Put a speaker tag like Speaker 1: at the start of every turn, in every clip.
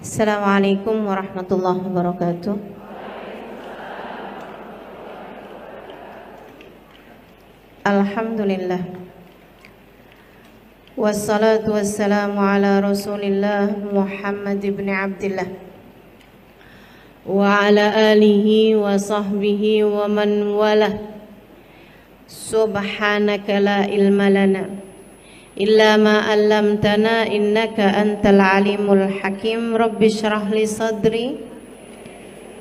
Speaker 1: Assalamualaikum warahmatullahi wabarakatuh. Alhamdulillah. Wassalatu wassalamu ala Rasulillah Muhammad ibn Abdillah wa ala alihi wa sahbihi wa man walah. Subhanaka la ilma lana illa ma 'allamtana innaka antal alimul hakim. Rabbi shrah li sadri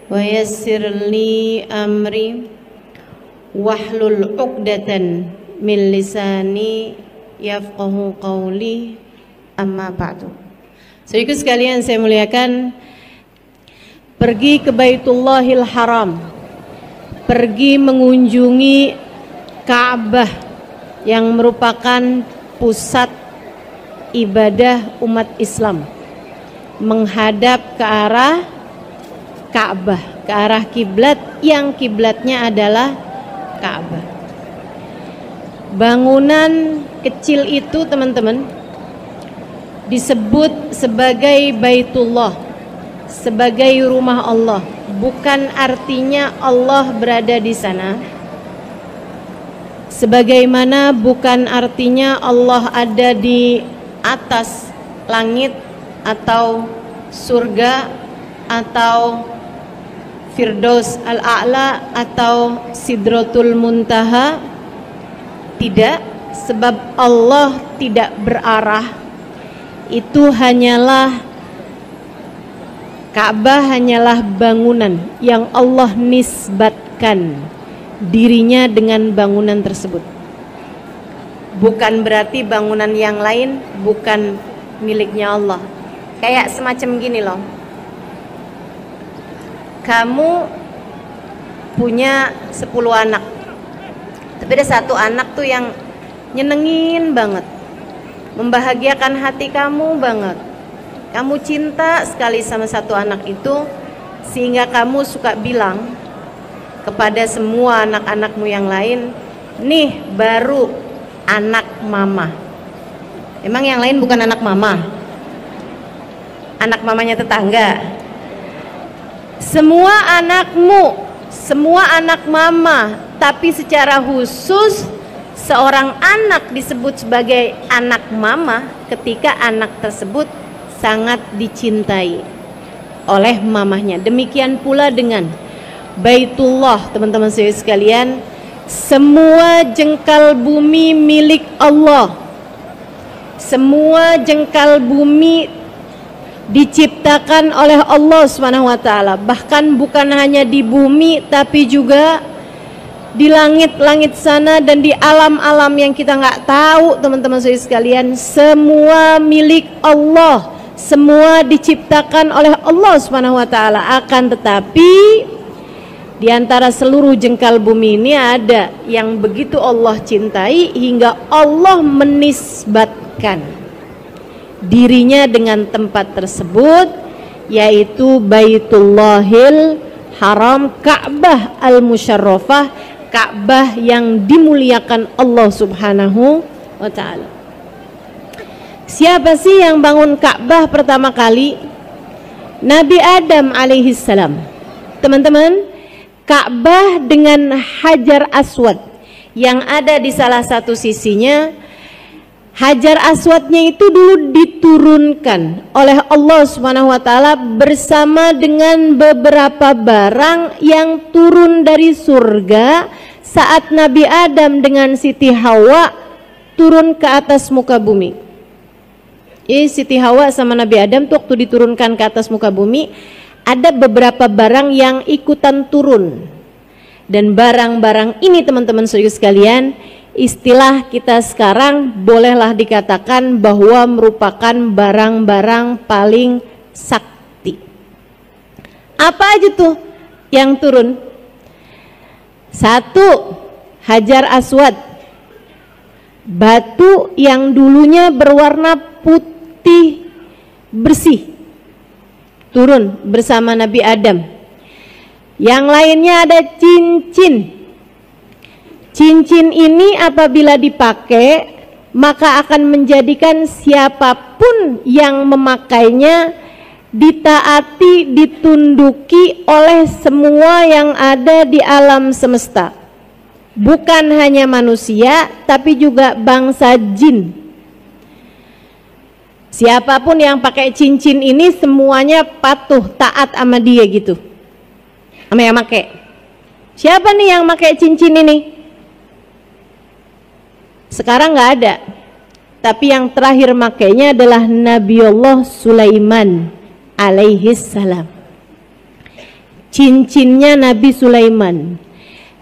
Speaker 1: wa yassir li amri wahlul 'uqdatan min lisani yafqahu qawli, amma ba'du. Saudaraku sekalian saya muliakan, pergi ke Baitullahil Haram, pergi mengunjungi Ka'bah yang merupakan pusat ibadah umat Islam, menghadap ke arah Ka'bah, ke arah kiblat yang kiblatnya adalah Ka'bah. Bangunan kecil itu teman-teman disebut sebagai Baitullah, sebagai rumah Allah. Bukan artinya Allah berada di sana, sebagaimana bukan artinya Allah ada di atas langit atau surga atau Firdaus al-A'la atau Sidratul Muntaha. Tidak, sebab Allah tidak berarah. Itu hanyalah Ka'bah, hanyalah bangunan yang Allah nisbatkan dirinya dengan bangunan tersebut. Bukan berarti bangunan yang lain bukan miliknya Allah. Kayak semacam gini loh, kamu punya 10 anak, tapi ada satu anak tuh yang nyenengin banget, membahagiakan hati kamu banget. Kamu cinta sekali sama satu anak itu, sehingga kamu suka bilang kepada semua anak-anakmu yang lain, nih baru anak mama. Emang yang lain bukan anak mama? Anak mamanya tetangga. Semua anakmu, semua anak mama, tapi secara khusus seorang anak disebut sebagai anak mama ketika anak tersebut sangat dicintai oleh mamahnya. Demikian pula dengan Baitullah, teman-teman saya sekalian, semua jengkal bumi milik Allah. Semua jengkal bumi diciptakan oleh Allah Subhanahu wa taala. Bahkan bukan hanya di bumi tapi juga di langit-langit sana dan di alam-alam yang kita nggak tahu, teman-teman saya sekalian, semua milik Allah. Semua diciptakan oleh Allah Subhanahu wa taala. Akan tetapi di antara seluruh jengkal bumi ini ada yang begitu Allah cintai hingga Allah menisbatkan dirinya dengan tempat tersebut, yaitu Baitullahil Haram, Ka'bah al-Musyarrafah, Ka'bah yang dimuliakan Allah Subhanahu wa taala. Siapa sih yang bangun Ka'bah pertama kali? Nabi Adam alaihissalam. Teman-teman, Ka'bah dengan Hajar Aswad yang ada di salah satu sisinya, Hajar Aswadnya itu dulu diturunkan oleh Allah Subhanahu wa taala bersama dengan beberapa barang yang turun dari surga saat Nabi Adam dengan Siti Hawa turun ke atas muka bumi. Siti Hawa sama Nabi Adam tuh waktu diturunkan ke atas muka bumi, ada beberapa barang yang ikutan turun. Dan barang-barang ini, teman-teman saudara sekalian, istilah kita sekarang bolehlah dikatakan bahwa merupakan barang-barang paling sakti. Apa aja tuh yang turun? Satu, Hajar Aswad, batu yang dulunya berwarna putih bersih, turun bersama Nabi Adam. Yang lainnya ada cincin. Cincin ini apabila dipakai maka akan menjadikan siapapun yang memakainya ditaati, ditunduki oleh semua yang ada di alam semesta. Bukan hanya manusia, tapi juga bangsa jin. Siapapun yang pakai cincin ini semuanya patuh, taat sama dia gitu. Sama yang pakai. Siapa nih yang pakai cincin ini? Sekarang nggak ada. Tapi yang terakhir makainya adalah Nabiullah Sulaiman alaihi salam. Cincinnya Nabi Sulaiman.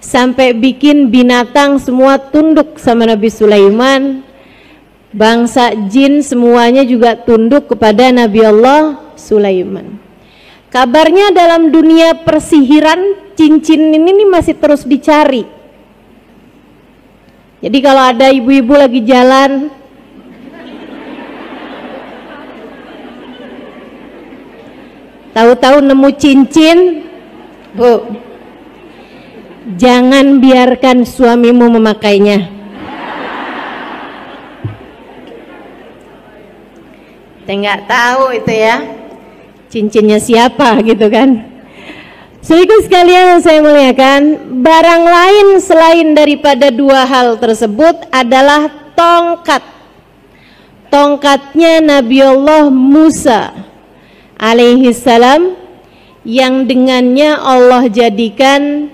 Speaker 1: Sampai bikin binatang semua tunduk sama Nabi Sulaiman. Bangsa jin semuanya juga tunduk kepada Nabi Allah Sulaiman. Kabarnya dalam dunia persihiran, cincin ini masih terus dicari. Jadi kalau ada ibu-ibu lagi jalan, tahu-tahu nemu cincin, Bu, jangan biarkan suamimu memakainya. Saya nggak tahu itu ya, cincinnya siapa gitu kan. Saudaraku sekalian yang saya muliakan, barang lain selain daripada dua hal tersebut adalah tongkat. Tongkatnya Nabiullah Musa alaihi salam, yang dengannya Allah jadikan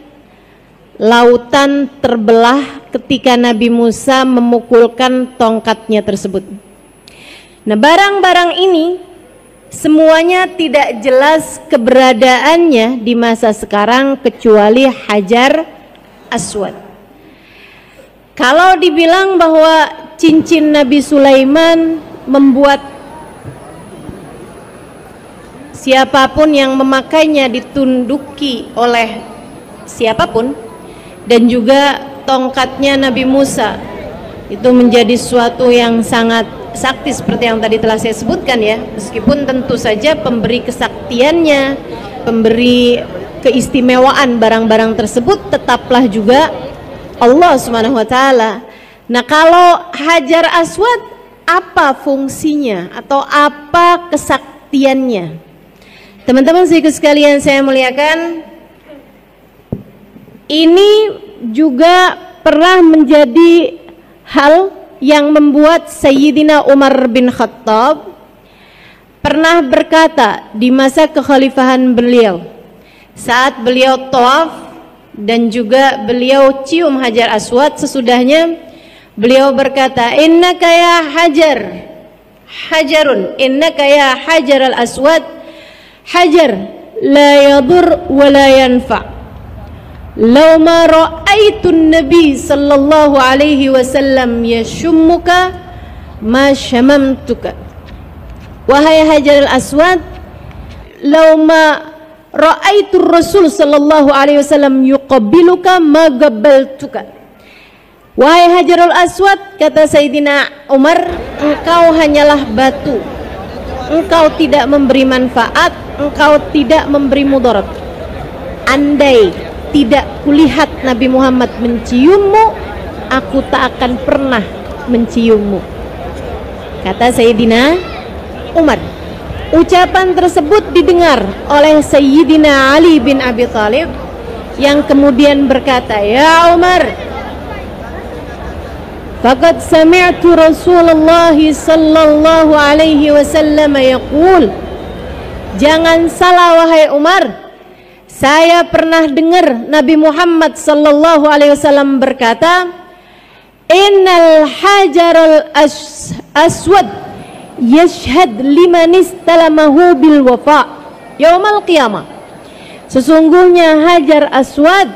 Speaker 1: lautan terbelah ketika Nabi Musa memukulkan tongkatnya tersebut. Nah, barang-barang ini semuanya tidak jelas keberadaannya di masa sekarang kecuali Hajar Aswad. Kalau dibilang bahwa cincin Nabi Sulaiman membuat siapapun yang memakainya ditunduki oleh siapapun, dan juga tongkatnya Nabi Musa itu menjadi suatu yang sangat sakti seperti yang tadi telah saya sebutkan ya, meskipun tentu saja pemberi kesaktiannya, pemberi keistimewaan barang-barang tersebut tetaplah juga Allah Subhanahu wa taala. Nah, kalau Hajar Aswad, apa fungsinya atau apa kesaktiannya? Teman-teman sekalian saya muliakan, ini juga pernah menjadi hal yang membuat Sayyidina Umar bin Khattab pernah berkata di masa kekhalifahan beliau, saat beliau tawaf dan juga beliau cium Hajar Aswad, sesudahnya beliau berkata, innaka ya Hajar, Hajarun, innaka ya Hajar al-Aswad, Hajar la yadur wa la yanfa'. Law ma ra'aitu an-nabi sallallahu alaihi wasallam yashummuka ma shamamtuka. Wahai Hajar al-Aswad, law ma ra'aitu Rasul sallallahu alaihi wasallam yuqabbiluka ma qabbaltuka. Wahai Hajar al-Aswad, kata Sayyidina Umar, engkau hanyalah batu. Engkau tidak memberi manfaat, engkau tidak memberi mudarat. Andai tidak kulihat Nabi Muhammad menciummu, aku tak akan pernah menciummu, kata Sayyidina Umar. Ucapan tersebut didengar oleh Sayyidina Ali bin Abi Thalib, yang kemudian berkata, ya Umar, faqad sami'tu Rasulullah sallallahu alaihi wasallam yaqul, jangan salah wahai Umar, saya pernah dengar Nabi Muhammad sallallahu alaihi wasallam berkata, innal hajarul aswad yashhad liman istalamahu bil wafa yaumal qiyamah. Sesungguhnya Hajar Aswad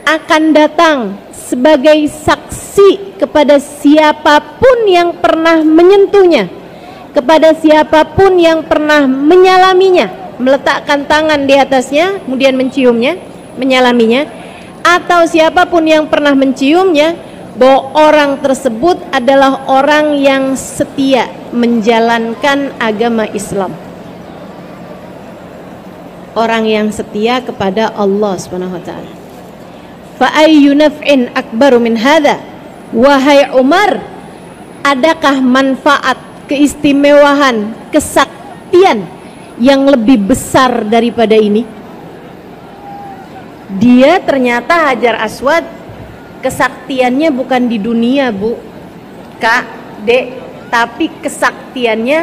Speaker 1: akan datang sebagai saksi kepada siapapun yang pernah menyentuhnya, kepada siapapun yang pernah menyalaminya, meletakkan tangan di atasnya, kemudian menciumnya, menyalaminya, atau siapapun yang pernah menciumnya, bahwa orang tersebut adalah orang yang setia menjalankan agama Islam, orang yang setia kepada Allah Subhanahu wa taala. Fa ayyu naf'in akbaru min hadza? Wahai Umar, adakah manfaat, keistimewaan, kesaktian yang lebih besar daripada ini? Dia ternyata Hajar Aswad kesaktiannya bukan di dunia, Bu, Kak, Dek, tapi kesaktiannya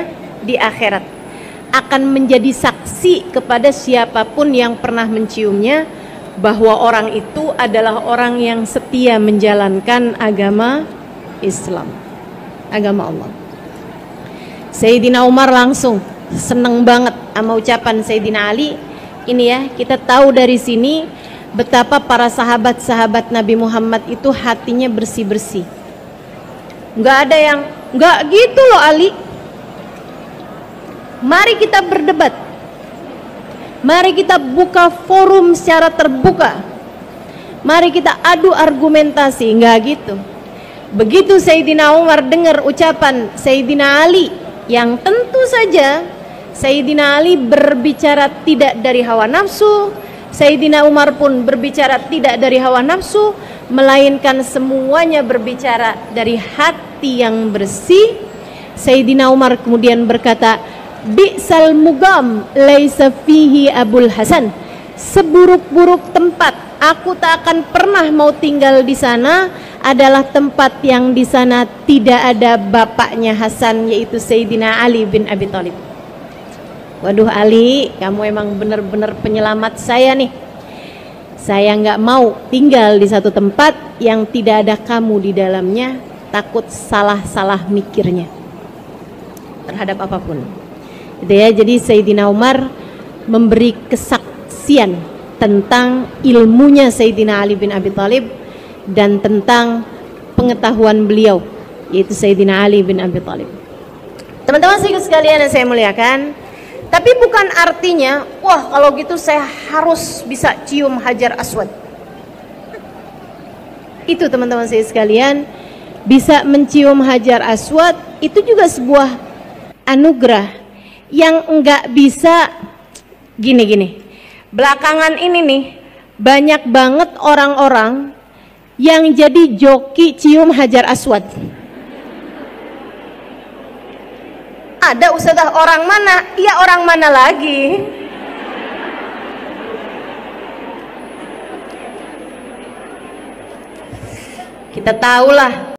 Speaker 1: di akhirat. Akan menjadi saksi kepada siapapun yang pernah menciumnya bahwa orang itu adalah orang yang setia menjalankan agama Islam, agama Allah. Sayyidina Umar langsung seneng banget sama ucapan Sayyidina Ali. Ini ya, kita tahu dari sini betapa para sahabat-sahabat Nabi Muhammad itu hatinya bersih-bersih. Nggak ada yang nggak gitu loh Ali. Mari kita berdebat. Mari kita buka forum secara terbuka. Mari kita adu argumentasi. Nggak gitu. Begitu Sayyidina Umar dengar ucapan Sayyidina Ali, yang tentu saja Sayyidina Ali berbicara tidak dari hawa nafsu, Sayyidina Umar pun berbicara tidak dari hawa nafsu, melainkan semuanya berbicara dari hati yang bersih. Sayyidina Umar kemudian berkata, bi'sal mugam laisa fihi Abul Hasan. Seburuk-buruk tempat aku tak akan pernah mau tinggal di sana adalah tempat yang di sana tidak ada bapaknya Hasan, yaitu Sayyidina Ali bin Abi Thalib. Waduh Ali, kamu emang benar-benar penyelamat saya nih. Saya nggak mau tinggal di satu tempat yang tidak ada kamu di dalamnya, takut salah-salah mikirnya terhadap apapun. Gitu ya, jadi Sayyidina Umar memberi kesaksian tentang ilmunya Sayyidina Ali bin Abi Thalib dan tentang pengetahuan beliau, yaitu Sayyidina Ali bin Abi Thalib. Teman-teman sekalian yang saya muliakan, tapi bukan artinya, wah kalau gitu saya harus bisa cium Hajar Aswad. Itu teman-teman saya sekalian, bisa mencium Hajar Aswad itu juga sebuah anugerah yang enggak bisa gini-gini. Belakangan ini nih, banyak banget orang-orang yang jadi joki cium Hajar Aswad. Ada ustazah orang mana? Iya orang mana lagi? Kita tahulah